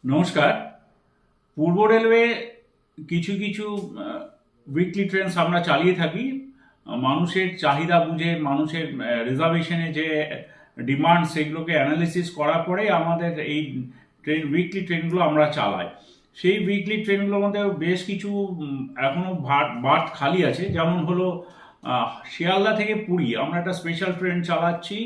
নমস্কার। পূর্ব রেলওয়ে কিছু কিছু উইকলি ট্রেনস আমরা চালিয়ে থাকি। মানুষের চাহিদা বুঝে, মানুষের রিজার্ভেশনে যে ডিমান্ড, সেগুলোকে অ্যানালিসিস করার পরে আমাদের এই উইকলি ট্রেনগুলো আমরা চালাই। সেই উইকলি ট্রেনগুলোর মধ্যে বেশ কিছু এখনো বার্থ খালি আছে। যেমন হলো শিয়ালদা থেকে পুরী আমরা একটা স্পেশাল ট্রেন চালাচ্ছি,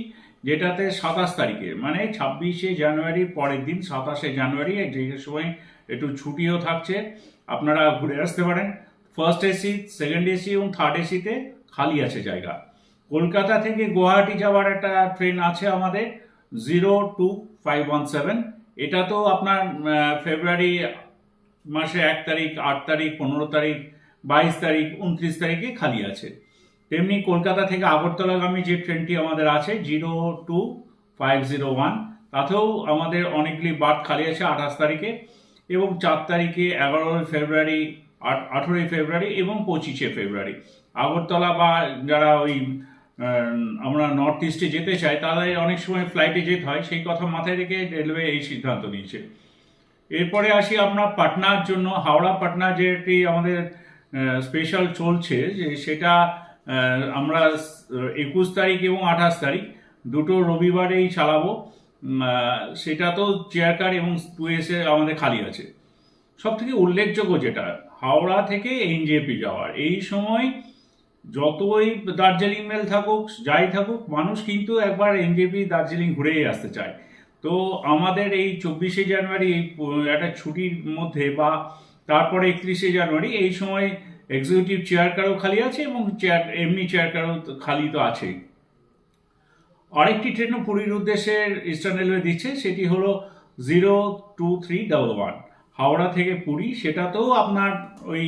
যেটাতে 27 তারিখে মানে 26শে জানুয়ারির পরের দিন 27শে জানুয়ারি, যে সময় একটু ছুটিও থাকছে, আপনারা ঘুরে আসতে পারেন। ফার্স্ট এসি, সেকেন্ড এসি এবং থার্ড এসিতে খালি আছে জায়গা। কলকাতা থেকে গুয়াহাটি যাওয়ার একটা ট্রেন আছে আমাদের 02517। এটা তো আপনার ফেব্রুয়ারি মাসে 1 তারিখ, 8 তারিখ, 15 তারিখ, 22 তারিখ, 29 তারিখে খালি আছে। তেমনি কলকাতা থেকে আগরতলাগামী যে ট্রেনটি আমাদের আছে 02501, তাতেও আমাদের অনেকগুলি বার্থ খালি আছে 28 তারিখে এবং 4 তারিখে, 11 ফেব্রুয়ারি, 18 ফেব্রুয়ারি এবং 25শে ফেব্রুয়ারি। আগরতলা বা যারা ওই আমরা নর্থ ইস্টে যেতে চাই, তাদের অনেক সময় ফ্লাইটে যেতে হয়, সেই কথা মাথায় রেখে রেলওয়ে এই সিদ্ধান্ত নিয়েছে। এরপরে আসি আমরা পাটনার জন্য। হাওড়া পাটনা যেটি আমাদের স্পেশাল চলছে, যে সেটা আমরা 21 তারিখ এবং 28 তারিখ দুটো রবিবারেই চালাবো। সেটা তো চেয়ার কার এবং 2 এসে আমাদের খালি আছে। সব থেকে উল্লেখযোগ্য যেটা, হাওড়া থেকে এনজেপি যাওয়ার এই সময় যতই দার্জিলিং মেল থাকুক, যাই থাকুক, মানুষ কিন্তু একবার এনজেপি দার্জিলিং ঘুরেই আসতে চায়। তো আমাদের এই 24শে জানুয়ারি একটা ছুটির মধ্যে বা তারপরে 31শে জানুয়ারি, এই সময় এক্সিকিউটিভ চেয়ার কারও খালি আছে এবং এমনি চেয়ার কারও খালি তো আছেই। আরেকটি ট্রেনও পুরীর উদ্দেশ্যে ইস্টার্ন রেলওয়ে দিচ্ছে, সেটি হলো 02311 হাওড়া থেকে পুরী। সেটাতেও আপনার ওই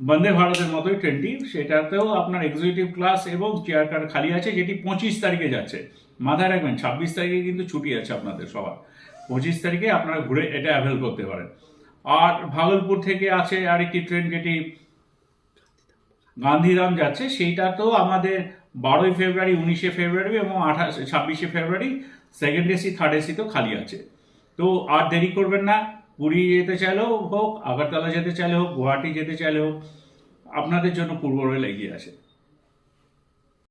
বন্দে ভারতের মতোই ট্রেনটি, সেটাতেও আপনার এক্সিকিউটিভ ক্লাস এবং চেয়ার কার খালি আছে, যেটি 25 তারিখে যাচ্ছে। মাথায় রাখবেন 26 তারিখে কিন্তু ছুটি আছে আপনাদের সবার। 25 তারিখে আপনারা ঘুরে এটা অ্যাভেল করতে পারেন। আর ভাগলপুর থেকে আছে আরেকটি ট্রেন, যেটি গান্ধীধাম যাচ্ছে, সেইটাতেও আমাদের 12 ফেব্রুয়ারি, 19শে ফেব্রুয়ারি এবং 26শে ফেব্রুয়ারি সেকেন্ড এসি, থার্ড এসি তো খালি আছে। তো আর দেরি করবেন না। পুরী যেতে চাইলেও হোক, আগরতলা যেতে চাইলে হোক, গুয়াহাটি যেতে চাইলে হোক, আপনাদের জন্য পূর্ব রেল এগিয়ে আছে।